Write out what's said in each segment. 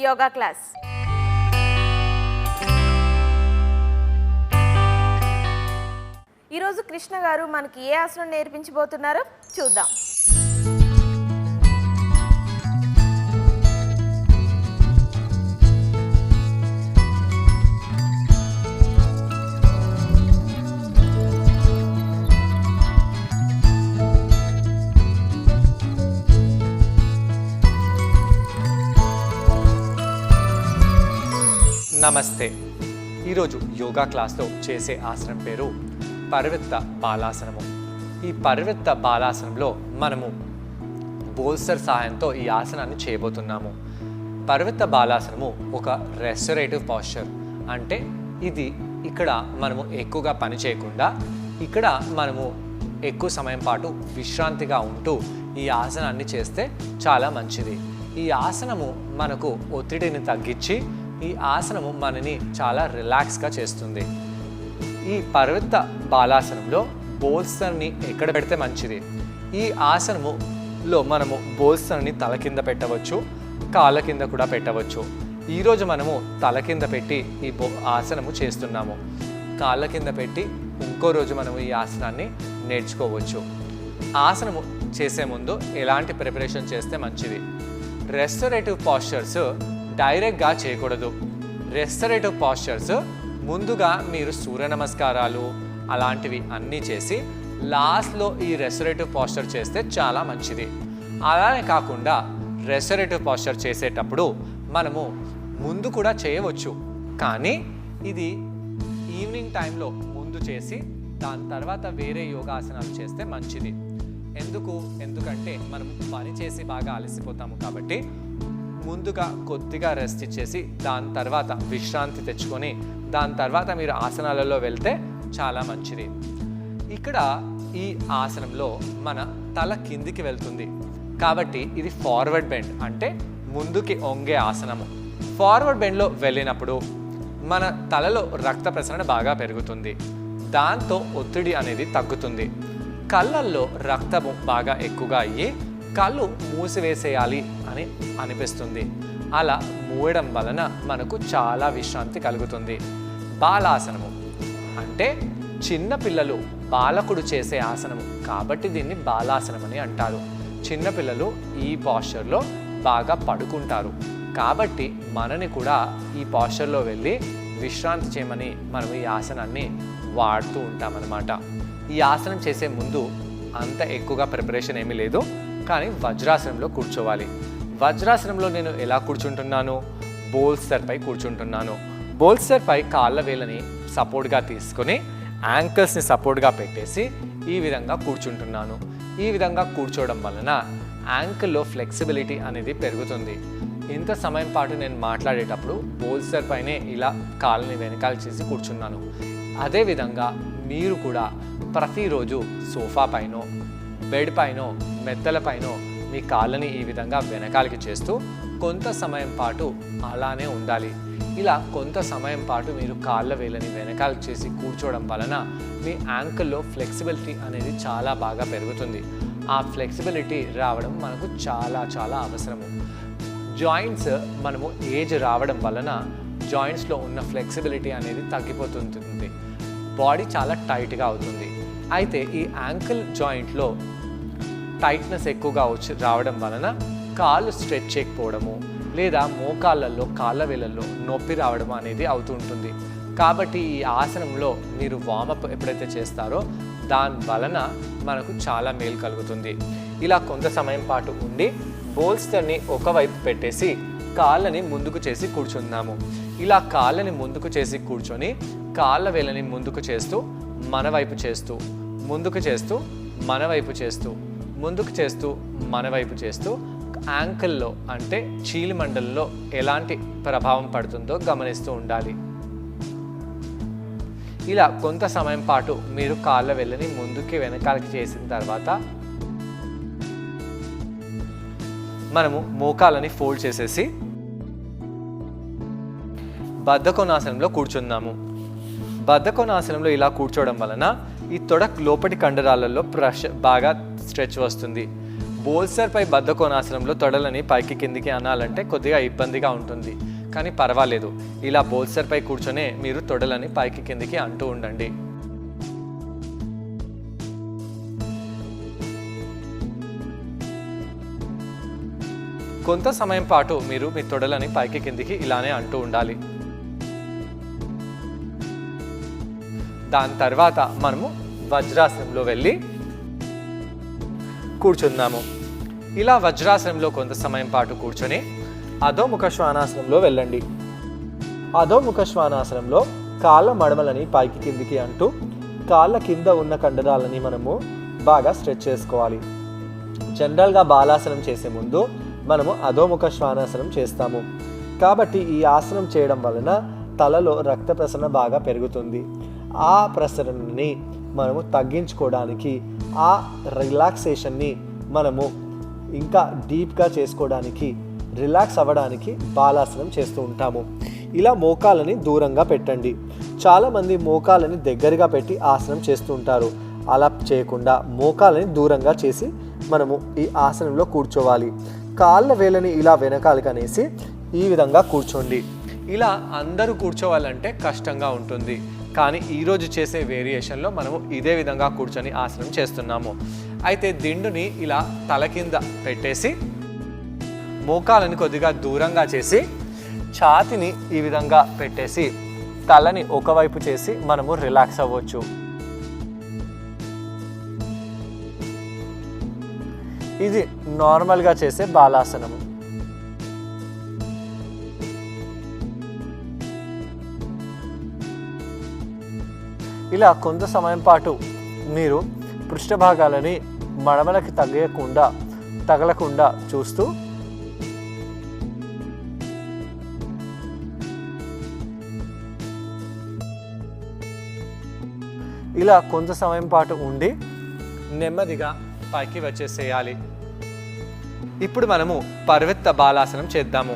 Yoga class. ఈరోజు కృష్ణ గారు మనకి ఏ ఆసనం నేర్పించబోతున్నారో చూద్దాం. నమస్తే. ఈరోజు యోగా క్లాస్లో చేసే ఆసనం పేరు పరివృత్త బాలాసనము. ఈ పరివృత్త బాలాసనంలో మనము బోల్స్టర్ సహాయంతో ఈ ఆసనాన్ని చేయబోతున్నాము. పరివృత్త బాలాసనము ఒక రెస్టరేటివ్ పాస్చర్. అంటే ఇది ఇక్కడ మనము ఎక్కువగా పని చేయకుండా ఇక్కడ మనము ఎక్కువ సమయం పాటు విశ్రాంతిగా ఉంటూ ఈ ఆసనాన్ని చేస్తే చాలా మంచిది. ఈ ఆసనము మనకు ఒత్తిడిని తగ్గించి ఈ ఆసనము మనని చాలా రిలాక్స్గా చేస్తుంది. ఈ పరివృత్త బాలాసనంలో బోల్స్టర్ని ఎక్కడ పెడితే మంచిది? ఈ ఆసనములో మనము బోల్స్టర్ని తల కింద పెట్టవచ్చు, కాళ్ళ కింద కూడా పెట్టవచ్చు. ఈరోజు మనము తల కింద పెట్టి ఈ ఆసనము చేస్తున్నాము. కాళ్ళ కింద పెట్టి ఇంకో రోజు మనము ఈ ఆసనాన్ని నేర్చుకోవచ్చు. ఆసనము చేసే ముందు ఎలాంటి ప్రిపరేషన్ చేస్తే మంచిది? రెస్టరేటివ్ పాస్చర్స్ డైరెక్ట్గా చేయకూడదు. రెస్టరేటివ్ పాస్చర్స్ ముందుగా మీరు సూర్య నమస్కారాలు అలాంటివి అన్నీ చేసి లాస్ట్లో ఈ రెస్టరేటివ్ పాస్చర్ చేస్తే చాలా మంచిది. అలానే కాకుండా రెస్టరేటివ్ పాస్చర్ చేసేటప్పుడు మనము ముందు కూడా చేయవచ్చు, కానీ ఇది ఈవినింగ్ టైంలో ముందు చేసి దాని తర్వాత వేరే యోగాసనాలు చేస్తే మంచిది. ఎందుకంటే మనం పని చేసి బాగా అలసిపోతాము కాబట్టి ముందుగా కొద్దిగా రెస్ట్ ఇచ్చేసి దాని తర్వాత విశ్రాంతి తెచ్చుకొని దాని తర్వాత మీరు ఆసనాలలో వెళ్తే చాలా మంచిది. ఇక్కడ ఈ ఆసనంలో మన తల కిందికి వెళ్తుంది కాబట్టి ఇది ఫార్వర్డ్ బెండ్, అంటే ముందుకి ఒంగే ఆసనము. ఫార్వర్డ్ బెండ్లో వెళ్ళినప్పుడు మన తలలో రక్త ప్రసరణ బాగా పెరుగుతుంది, దాంతో ఒత్తిడి అనేది తగ్గుతుంది. కళ్ళల్లో రక్తము బాగా ఎక్కువగా అయ్యి కళ్ళు మూసివేసేయాలి అని అనిపిస్తుంది. అలా మూయడం వలన మనకు చాలా విశ్రాంతి కలుగుతుంది. బాలాసనము అంటే చిన్నపిల్లలు బాలకుడు చేసే ఆసనము కాబట్టి దీన్ని బాలాసనం అని అంటారు. చిన్నపిల్లలు ఈ పాస్చర్లో బాగా పడుకుంటారు కాబట్టి మనని కూడా ఈ పాస్చర్లో వెళ్ళి విశ్రాంతి చేయమని మనం ఈ ఆసనాన్ని వాడుతూ ఉంటామన్నమాట. ఈ ఆసనం చేసే ముందు అంత ఎక్కువగా ప్రిపరేషన్ ఏమీ లేదు, కానీ వజ్రాసనంలో కూర్చోవాలి. వజ్రాసనంలో నేను ఎలా కూర్చుంటున్నాను? బోల్స్టర్పై కూర్చుంటున్నాను. బోల్స్టర్పై కాళ్ళ వేళ్ళని సపోర్ట్గా తీసుకొని యాంకిల్స్ని సపోర్ట్గా పెట్టేసి ఈ విధంగా కూర్చుంటున్నాను. ఈ విధంగా కూర్చోవడం వలన యాంకిల్లో ఫ్లెక్సిబిలిటీ అనేది పెరుగుతుంది. ఇంత సమయం పాటు నేను మాట్లాడేటప్పుడు బోల్స్టర్ పైనే ఇలా కాళ్ళని వెనకాల చేసి కూర్చున్నాను. అదేవిధంగా మీరు కూడా ప్రతిరోజు సోఫా పైనో బెడ్ పైనో మెత్తల పైనో మీ కాళ్ళని ఈ విధంగా వెనకాలకి చేస్తూ కొంత సమయం పాటు అలానే ఉండాలి. ఇలా కొంత సమయం పాటు మీరు కాళ్ళ వేళ్ళని వెనకాల చేసి కూర్చోవడం వలన మీ యాంకిల్లో ఫ్లెక్సిబిలిటీ అనేది చాలా బాగా పెరుగుతుంది. ఆ ఫ్లెక్సిబిలిటీ రావడం మనకు చాలా చాలా అవసరము. జాయింట్స్ మనము ఏజ్ రావడం వలన జాయింట్స్లో ఉన్న ఫ్లెక్సిబిలిటీ అనేది తగ్గిపోతుంటుంది, బాడీ చాలా టైట్గా అవుతుంది. అయితే ఈ యాంకిల్ జాయింట్లో టైట్నెస్ ఎక్కువగా రావడం వలన కాళ్ళు స్ట్రెచ్ చేయకపోవడము లేదా మోకాళ్ళల్లో కాళ్ళ వేళ్ళల్లో నొప్పి రావడం అనేది అవుతుంటుంది. కాబట్టి ఈ ఆసనంలో మీరు వార్మప్ ఎప్పుడైతే చేస్తారో దాని వలన మనకు చాలా మేలు కలుగుతుంది. ఇలా కొంత సమయం పాటు ఉండి బోల్స్టర్ని ఒకవైపు పెట్టేసి కాళ్ళని ముందుకు చేసి కూర్చున్నాము. ఇలా కాళ్ళని ముందుకు చేసి కూర్చొని కాళ్ళ వేళ్ళని ముందుకు చేస్తూ మన వైపు చేస్తూ ముందుకు చేస్తూ మన వైపు చేస్తూ ముందుకు చేస్తూ మన వైపు చేస్తూ యాంకిల్లో అంటే చీలిమండల్లో ఎలాంటి ప్రభావం పడుతుందో గమనిస్తూ ఉండాలి. ఇలా కొంత సమయం పాటు మీరు కాళ్ళ వేళ్ళని ముందుకి వెనకాలకి చేసిన తర్వాత మనము మోకాళ్ళని ఫోల్డ్ చేసేసి బద్ధకోణాసనంలో కూర్చుందాము. బద్ధకోణాసనంలో ఇలా కూర్చోవడం వలన ఈ తొడ లోపటి కండరాలలో బాగా స్ట్రెచ్ వస్తుంది. బోల్సర్పై బద్ధకోణాసనంలో తొడలని పైకి కిందికి అనాలంటే కొద్దిగా ఇబ్బందిగా ఉంటుంది, కానీ పర్వాలేదు. ఇలా బోల్సర్పై కూర్చొనే మీరు తొడలని పైకి కిందికి అంటూ ఉండండి. కొంత సమయం పాటు మీరు మీ తొడలని పైకి కిందికి ఇలానే అంటూ ఉండాలి. దాని తర్వాత మనము వజ్రాసనంలో వెళ్ళి కూర్చుందాము. ఇలా వజ్రాసనంలో కొంత సమయం పాటు కూర్చొని అధోముఖ శ్వానాసనంలో వెళ్ళండి. అధోముఖ శ్వానాసనంలో కాళ్ళ మడమలని పైకి కిందికి అంటూ కాళ్ళ కింద ఉన్న కండరాలని మనము బాగా స్ట్రెచ్ చేసుకోవాలి. జనరల్గా బాలాసనం చేసే ముందు మనము అధోముఖ శ్వానాసనం చేస్తాము. కాబట్టి ఈ ఆసనం చేయడం వలన తలలో రక్త ప్రసరణ బాగా పెరుగుతుంది. ఆ ప్రసరణని మనము తగ్గించుకోవడానికి, ఆ రిలాక్సేషన్ని మనము ఇంకా డీప్గా చేసుకోవడానికి, రిలాక్స్ అవ్వడానికి బాలాసనం చేస్తూ ఉంటాము. ఇలా మోకాలని దూరంగా పెట్టండి. చాలామంది మోకాలని దగ్గరగా పెట్టి ఆసనం చేస్తూ ఉంటారు. అలా చేయకుండా మోకాలని దూరంగా చేసి మనము ఈ ఆసనంలో కూర్చోవాలి. కాళ్ళ వేలని ఇలా వెనకాలకి అనేసి ఈ విధంగా కూర్చోండి. ఇలా అందరూ కూర్చోవాలంటే కష్టంగా ఉంటుంది, కానీ ఈరోజు చేసే వేరియేషన్లో మనము ఇదే విధంగా కూర్చొని ఆసనం చేస్తున్నాము. అయితే దిండుని ఇలా తల కింద పెట్టేసి మోకాలని కొద్దిగా దూరంగా చేసి ఛాతిని ఈ విధంగా పెట్టేసి తలని ఒకవైపు చేసి మనము రిలాక్స్ అవ్వచ్చు. ఇది నార్మల్గా చేసే బాలాసనము. ఇలా కొంత సమయం పాటు మీరు పృష్ఠభాగాలని మడమలకి తగలకుండా చూస్తూ ఇలా కొంత సమయం పాటు ఉండి నెమ్మదిగా పైకి వచ్చేసేయాలి. ఇప్పుడు మనము పర్వత బాలాసనం చేద్దాము.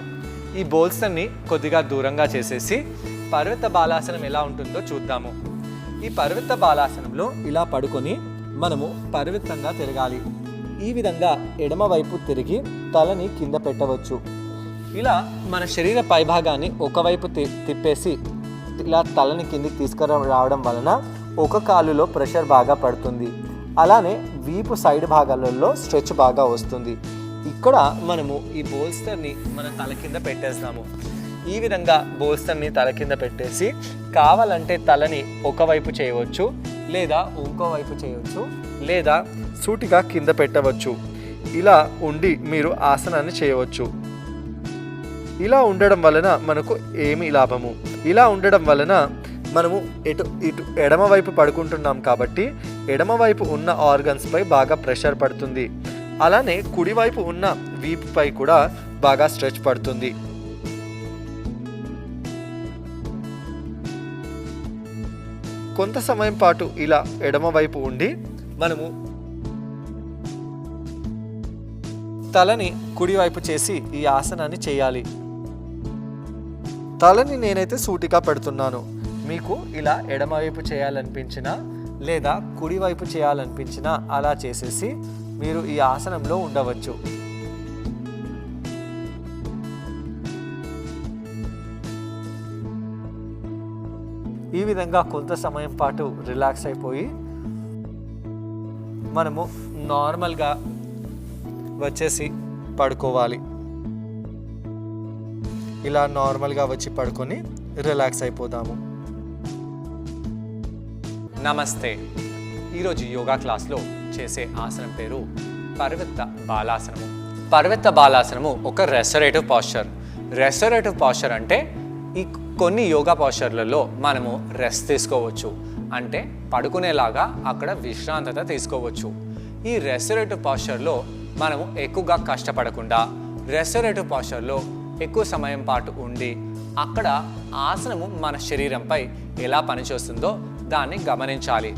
ఈ బోల్స్ని కొద్దిగా దూరంగా చేసేసి పర్వత బాలాసనం ఎలా ఉంటుందో చూద్దాము. ఈ పర్వత బాలాసనంలో ఇలా పడుకొని మనము పర్వతంగా తిరగాలి. ఈ విధంగా ఎడమవైపు తిరిగి తలని కింద పెట్టవచ్చు. ఇలా మన శరీర పైభాగాన్ని ఒకవైపు తిప్పేసి ఇలా తలని కిందికి తీసుకురావడం వలన ఒక కాలులో ప్రెషర్ బాగా పడుతుంది. అలానే వీపు సైడ్ భాగాలలో స్ట్రెచ్ బాగా వస్తుంది. ఇక్కడ మనము ఈ బోల్స్టర్ని మన తల కింద పెట్టేస్తాము. ఈ విధంగా బోల్స్టర్ని తల కింద పెట్టేసి కావాలంటే తలని ఒకవైపు చేయవచ్చు, లేదా ఇంకోవైపు చేయవచ్చు, లేదా సూటిగా కింద పెట్టవచ్చు. ఇలా ఉండి మీరు ఆసనాన్ని చేయవచ్చు. ఇలా ఉండడం వలన మనకు ఏమి లాభము? ఇలా ఉండడం వలన మనము ఇటు ఎడమవైపు పడుకుంటున్నాం కాబట్టి ఎడమవైపు ఉన్న ఆర్గన్స్పై బాగా ప్రెషర్ పడుతుంది. అలానే కుడివైపు ఉన్న వీపుపై కూడా బాగా స్ట్రెచ్ పడుతుంది. కొంత సమయం పాటు ఇలా ఎడమవైపు ఉండి మనము తలని కుడివైపు చేసి ఈ ఆసనాన్ని చేయాలి. తలని నేనైతే సూటిగా పెడుతున్నాను. మీకు ఇలా ఎడమవైపు చేయాలనిపించినా లేదా కుడివైపు చేయాలనిపించినా అలా చేసేసి మీరు ఈ ఆసనంలో ఉండవచ్చు. ఈ విధంగా కొంత సమయం పాటు రిలాక్స్ అయిపోయి మనము నార్మల్గా వచ్చేసి పడుకోవాలి. ఇలా నార్మల్గా వచ్చి పడుకొని రిలాక్స్ అయిపోదాము. నమస్తే. ఈరోజు యోగా క్లాస్లో చేసే ఆసనం పేరు పర్వత బాలాసనము. పర్వత బాలాసనము ఒక రెస్టరేటివ్ పాస్చర్. రెస్టరేటివ్ పాస్చర్ అంటే ఈ కొన్ని యోగా పాస్చర్లలో మనము రెస్ట్ తీసుకోవచ్చు, అంటే పడుకునేలాగా అక్కడ విశ్రాంతత తీసుకోవచ్చు. ఈ రెస్టరేటివ్ పాస్చర్లో మనము ఎక్కువగా కష్టపడకుండా రెస్టరేటివ్ పాస్చర్లో ఎక్కువ సమయం పాటు ఉండి అక్కడ ఆసనము మన శరీరంపై ఎలా పనిచేస్తుందో దాన్ని గమనించాలి.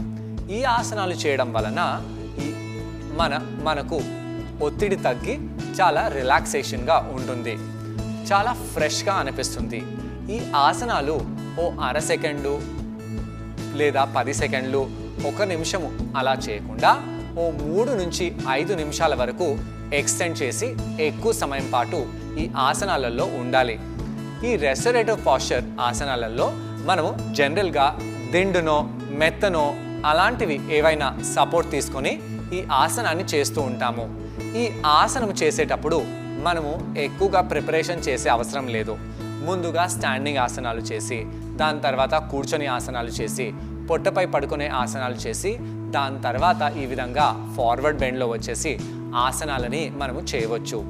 ఈ ఆసనాలు చేయడం వలన మనకు ఒత్తిడి తగ్గి చాలా రిలాక్సేషన్గా ఉంటుంది, చాలా ఫ్రెష్గా అనిపిస్తుంది. ఈ ఆసనాలు ఓ అర సెకండు లేదా 10 సెకండ్లు, 1 నిమిషము అలా చేయకుండా ఓ 3 నుంచి 5 నిమిషాల వరకు ఎక్స్టెండ్ చేసి ఎక్కువ సమయం పాటు ఈ ఆసనాలలో ఉండాలి. ఈ రెస్టరేటివ్ పాస్చర్ ఆసనాలలో మనము జనరల్గా దిండునో మెత్తనో అలాంటివి ఏవైనా సపోర్ట్ తీసుకొని ఈ ఆసనాన్ని చేస్తూ ఉంటాము. ఈ ఆసనం చేసేటప్పుడు మనము ఎక్కువగా ప్రిపరేషన్ చేసే అవసరం లేదు. ముందుగా స్టాండింగ్ ఆసనాలు చేసి, దాని తర్వాత కూర్చొని ఆసనాలు చేసి, పొట్టపై పడుకునే ఆసనాలు చేసి, దాని తర్వాత ఈ విధంగా ఫార్వర్డ్ బెండ్లో వచ్చేసి ఆసనాలని మనము చేయవచ్చు.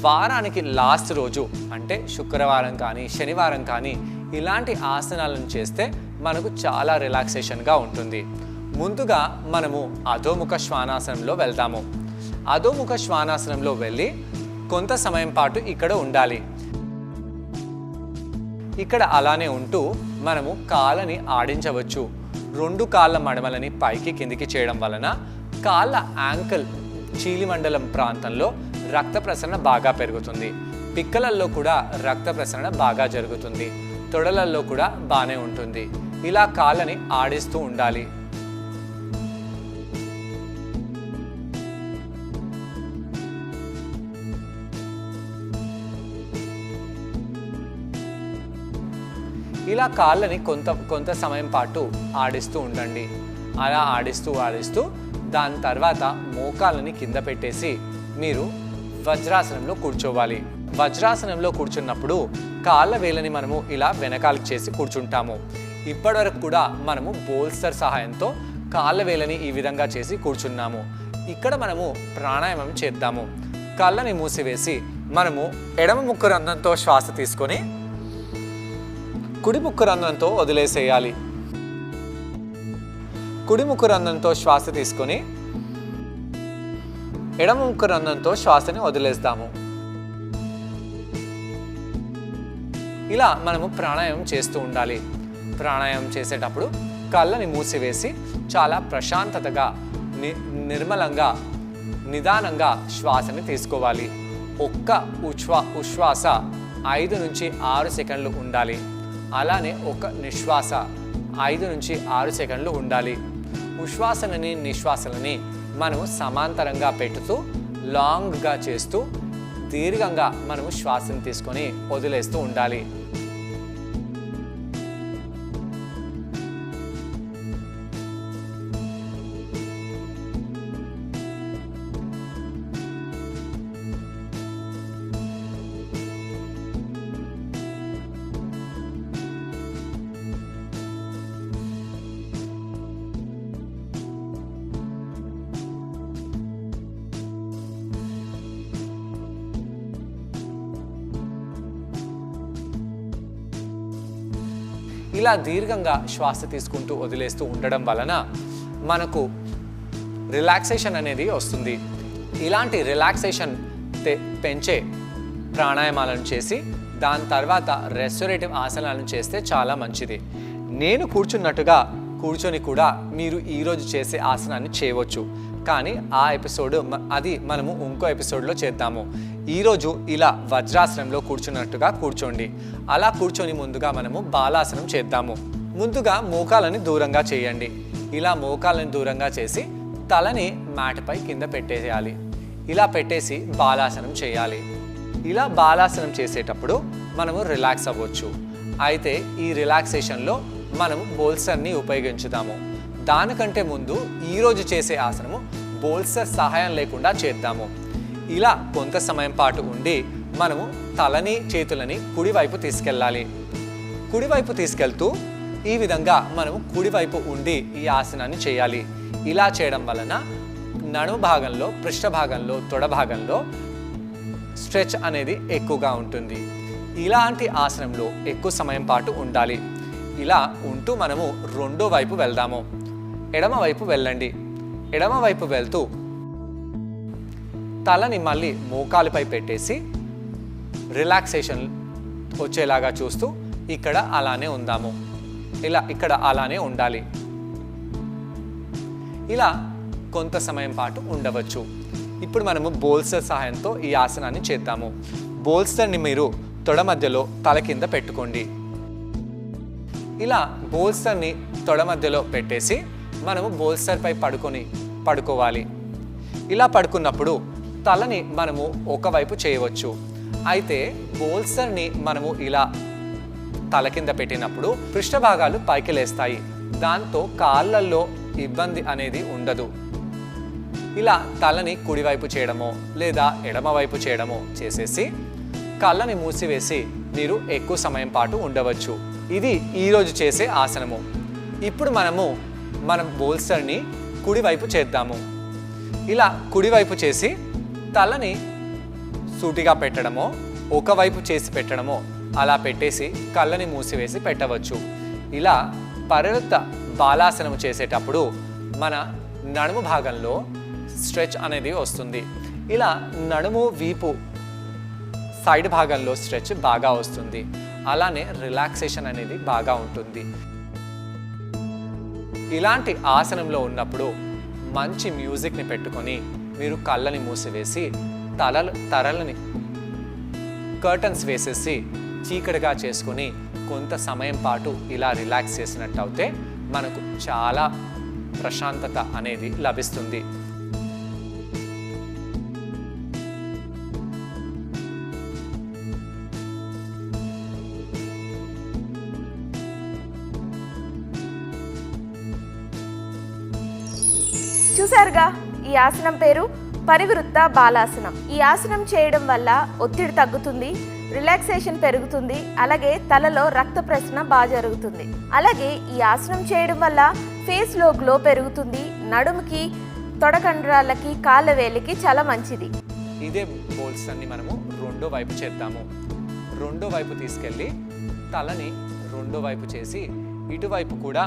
వారానికి లాస్ట్ రోజు అంటే శుక్రవారం కానీ శనివారం కానీ ఇలాంటి ఆసనాలను చేస్తే మనకు చాలా రిలాక్సేషన్గా ఉంటుంది. ముందుగా మనము అధోముఖ శ్వానాసనంలో వెళ్తాము. అధోముఖ శ్వానాసనంలో వెళ్ళి కొంత సమయం పాటు ఇక్కడ ఉండాలి. ఇక్కడ అలానే ఉంటూ మనము కాళ్ళని ఆడించవచ్చు. 2 కాళ్ళ మడమలని పైకి కిందికి చేయడం వలన కాళ్ళ యాంకిల్ చీలిమండలం ప్రాంతంలో రక్త ప్రసరణ బాగా పెరుగుతుంది. పిక్కలల్లో కూడా రక్త ప్రసరణ బాగా జరుగుతుంది. తొడలల్లో కూడా బాగానే ఉంటుంది. ఇలా కాళ్ళని ఆడిస్తూ ఉండాలి. ఇలా కాళ్ళని కొంత సమయం పాటు ఆడిస్తూ ఉండండి. అలా ఆడిస్తూ దాని తర్వాత మోకాళ్ళని కింద పెట్టేసి మీరు వజ్రాసనంలో కూర్చోవాలి. వజ్రాసనంలో కూర్చున్నప్పుడు కాళ్ళ వేలని మనము ఇలా వెనకాలకి చేసి కూర్చుంటాము. ఇప్పటివరకు కూడా మనము బోల్స్టర్ సహాయంతో కాళ్ళ వేలని ఈ విధంగా చేసి కూర్చున్నాము. ఇక్కడ మనము ప్రాణాయామం చేద్దాము. కళ్ళని మూసివేసి మనము ఎడమ ముక్కు రంధ్రంతో శ్వాస తీసుకొని కుడి ముక్కు రంధ్రంతో వదిలేసేయాలి. కుడి ముక్కు రంధ్రంతో శ్వాస తీసుకొని ఎడమ ముక్కు రంధ్రంతో శ్వాసని వదిలేస్తాము. ఇలా మనము ప్రాణాయామం చేస్తూ ఉండాలి. ప్రాణాయామం చేసేటప్పుడు కళ్ళని మూసివేసి చాలా ప్రశాంతతగా నిర్మలంగా నిదానంగా శ్వాసని తీసుకోవాలి. ఒక్క ఉచ్ఛ్వాస 5 నుంచి 6 సెకండ్లు ఉండాలి. అలానే ఒక నిశ్వాస 5 నుంచి 6 సెకండ్లు ఉండాలి. ఉశ్వాసలని నిశ్వాసలని మనము సమాంతరంగా పెట్టుతూ లాంగ్గా చేస్తూ దీర్ఘంగా మనము శ్వాసను తీసుకొని వదిలేస్తూ ఉండాలి. ఇలా దీర్ఘంగా శ్వాస తీసుకుంటూ వదిలేస్తూ ఉండడం వలన మనకు రిలాక్సేషన్ అనేది వస్తుంది. ఇలాంటి రిలాక్సేషన్ పెంచే ప్రాణాయామాలను చేసి దాని తర్వాత రెస్టరేటివ్ ఆసనాలను చేస్తే చాలా మంచిది. నేను కూర్చొని కూడా మీరు ఈరోజు చేసే ఆసనాన్ని చేయవచ్చు. కానీ ఆ ఎపిసోడ్ అది మనము ఇంకో ఎపిసోడ్లో చేద్దాము. ఈరోజు ఇలా వజ్రాసనంలో కూర్చున్నట్టుగా కూర్చోండి. అలా కూర్చొని ముందుగా మనము బాలాసనం చేద్దాము. ముందుగా మోకాలని దూరంగా చేయండి. ఇలా మోకాలని దూరంగా చేసి తలని మ్యాట్పై కింద పెట్టేయాలి. ఇలా పెట్టేసి బాలాసనం చేయాలి. ఇలా బాలాసనం చేసేటప్పుడు మనము రిలాక్స్ అవ్వచ్చు. అయితే ఈ రిలాక్సేషన్లో మనము బోల్స్టర్ని ఉపయోగించుదాము. దానికంటే ముందు ఈరోజు చేసే ఆసనము బోల్స్టర్ సహాయం లేకుండా చేద్దాము. ఇలా కొంత సమయం పాటు ఉండి మనము తలని చేతులని కుడివైపు తీసుకెళ్ళాలి. కుడివైపు తీసుకెళ్తూ ఈ విధంగా మనము కుడివైపు ఉండి ఈ ఆసనాన్ని చేయాలి. ఇలా చేయడం వలన నడుము భాగంలో, పృష్ఠ భాగంలో, తొడ భాగంలో స్ట్రెచ్ అనేది ఎక్కువగా ఉంటుంది. ఇలాంటి ఆసనంలో ఎక్కువ సమయం పాటు ఉండాలి. ఇలా ఉంటూ మనము రెండో వైపు వెళ్దాము. ఎడమ వైపు వెళ్ళండి. ఎడమ వైపు వెళ్తూ తలని మళ్ళీ మోకాలుపై పెట్టేసి రిలాక్సేషన్ వచ్చేలాగా చూస్తూ ఇక్కడ అలానే ఉందాము. ఇక్కడ అలానే ఉండాలి. ఇలా కొంత సమయం పాటు ఉండవచ్చు. ఇప్పుడు మనము బోల్స్టర్ సహాయంతో ఈ ఆసనాన్ని చేద్దాము. బోల్స్టర్ని మీరు తొడ మధ్యలో తల కింద పెట్టుకోండి. ఇలా బోల్స్టర్ని తొడ మధ్యలో పెట్టేసి మనము బోల్స్టర్పై పడుకోవాలి. ఇలా పడుకున్నప్పుడు తలని మనము ఒకవైపు చేయవచ్చు. అయితే బోల్సర్ని మనము ఇలా తల కింద పెట్టినప్పుడు పృష్ఠ భాగాలు పైకి లేస్తాయి. దాంతో కాళ్ళల్లో ఇబ్బంది అనేది ఉండదు. ఇలా తలని కుడివైపు చేయడమో లేదా ఎడమవైపు చేయడమో చేసేసి కళ్ళని మూసివేసి మీరు ఎక్కువ సమయం పాటు ఉండవచ్చు. ఇది ఈరోజు చేసే ఆసనము. ఇప్పుడు మనం బోల్సర్ని కుడివైపు చేద్దాము. ఇలా కుడివైపు చేసి తలని సూటిగా పెట్టడమో ఒకవైపు చేసి పెట్టడమో అలా పెట్టేసి కళ్ళని మూసివేసి పెట్టవచ్చు. ఇలా పరివృత్త బాలాసనము చేసేటప్పుడు మన నడుము భాగంలో స్ట్రెచ్ అనేది వస్తుంది. ఇలా నడుము వీపు సైడ్ భాగంలో స్ట్రెచ్ బాగా వస్తుంది. అలానే రిలాక్సేషన్ అనేది బాగా ఉంటుంది. ఇలాంటి ఆసనంలో ఉన్నప్పుడు మంచి మ్యూజిక్ని పెట్టుకొని మీరు కళ్ళని మూసివేసి తరలని కర్టన్స్ వేసేసి చీకటిగా చేసుకొని కొంత సమయం పాటు ఇలా రిలాక్స్ చేసినట్టయితే మనకు చాలా ప్రశాంతత అనేది లభిస్తుంది. చూసారుగా, ఈ ఆసనం పేరు పరివృత్త బాలాసనం. ఈ ఆసనం చేయడం వల్ల ఒత్తిడి తగ్గుతుంది, రిలాక్సేషన్ పెరుగుతుంది, అలాగే తలలో రక్త ప్రసరణ బాగా జరుగుతుంది. అలాగే ఈ ఆసనం చేయడం వల్ల ఫేస్లో గ్లో పెరుగుతుంది. నడుముకి, తొడకండరాలకి, కాళ్ళ వేలికి చాలా మంచిది. ఇదే బోల్సర్ని మనము రెండో వైపు చేద్దాము. రెండో వైపు తీసుకెళ్ళి తలని రెండో వైపు చేసి ఇటువైపు కూడా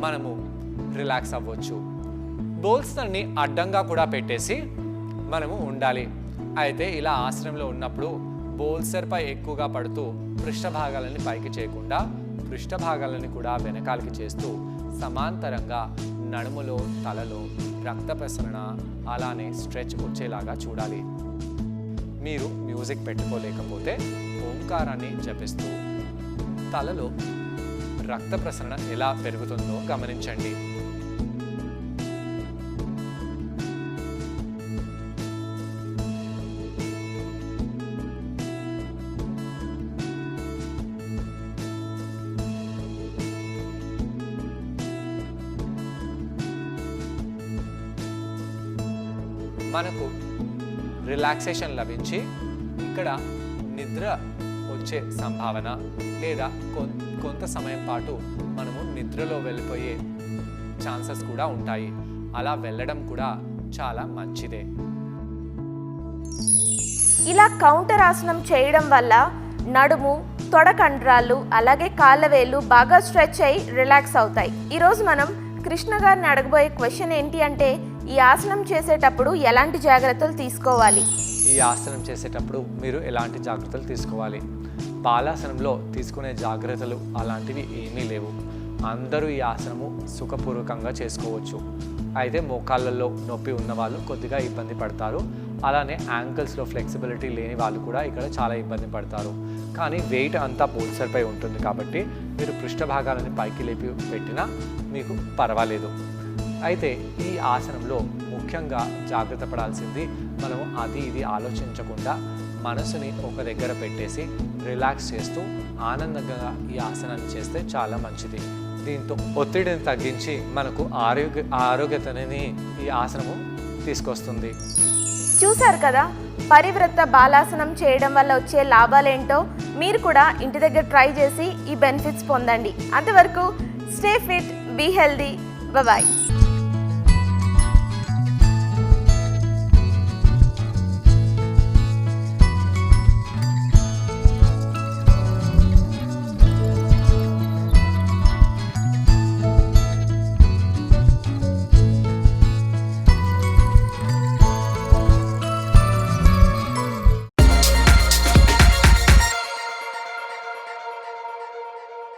మనము రిలాక్స్ అవ్వచ్చు. బోల్సర్ని అడ్డంగా కూడా పెట్టేసి మనము ఉండాలి. అయితే ఇలా ఆసనంలో ఉన్నప్పుడు బోల్సర్పై ఎక్కువగా పడుతూ పృష్ఠ భాగాలని పైకి చేయకుండా పృష్ఠ భాగాలని కూడా వెనకాలకి చేస్తూ సమాంతరంగా నడుములో, తలలో రక్త ప్రసరణ అలానే స్ట్రెచ్ వచ్చేలాగా చూడాలి. మీరు మ్యూజిక్ పెట్టుకోలేకపోతే ఓంకారాన్ని జపిస్తూ తలలో రక్త ప్రసరణ ఎలా పెరుగుతుందో గమనించండి. మనకు రిలాక్సేషన్ లభించి ఇక్కడ నిద్ర వచ్చే సంభావన లేదా కొంత సమయం పాటు మనము నిద్రలో వెళ్ళిపోయే ఛాన్సెస్ కూడా ఉంటాయి. అలా వెళ్ళడం కూడా చాలా మంచిదే. ఇలా కౌంటర్ ఆసనం చేయడం వల్ల నడుము, తొడ కండరాలు అలాగే కాళ్ళ వేళ్ళు బాగా స్ట్రెచ్ అయ్యి రిలాక్స్ అవుతాయి. ఈరోజు మనం కృష్ణ గారిని అడగబోయే క్వశ్చన్ ఏంటి అంటే, ఈ ఆసనం చేసేటప్పుడు ఎలాంటి జాగ్రత్తలు తీసుకోవాలి? ఈ ఆసనం చేసేటప్పుడు మీరు ఎలాంటి జాగ్రత్తలు తీసుకోవాలి? బాలాసనంలో తీసుకునే జాగ్రత్తలు అలాంటివి ఏమీ లేవు. అందరూ ఈ ఆసనము సుఖపూర్వకంగా చేసుకోవచ్చు. అయితే మోకాళ్ళల్లో నొప్పి ఉన్న వాళ్ళు కొద్దిగా ఇబ్బంది పడతారు. అలానే యాంకిల్స్లో ఫ్లెక్సిబిలిటీ లేని వాళ్ళు కూడా ఇక్కడ చాలా ఇబ్బంది పడతారు. కానీ వెయిట్ అంతా బోల్సర్పై ఉంటుంది కాబట్టి మీరు పృష్ఠ భాగాలని పైకి లేపి పెట్టినా మీకు పర్వాలేదు. అయితే ఈ ఆసనంలో ముఖ్యంగా జాగ్రత్త పడాల్సింది మనము అది ఇది ఆలోచించకుండా మనసుని ఒక దగ్గర పెట్టేసి రిలాక్స్ చేస్తూ ఆనందంగా ఈ ఆసనాన్ని చేస్తే చాలా మంచిది. దీంతో ఒత్తిడిని తగ్గించి మనకు ఆరోగ్యతని ఈ ఆసనము తీసుకొస్తుంది. చూసారు కదా, పరివృత్త బాలాసనం చేయడం వల్ల వచ్చే లాభాలేంటో మీరు కూడా ఇంటి దగ్గర ట్రై చేసి ఈ బెనిఫిట్స్ పొందండి. అంతవరకు stay fit, be healthy, bye.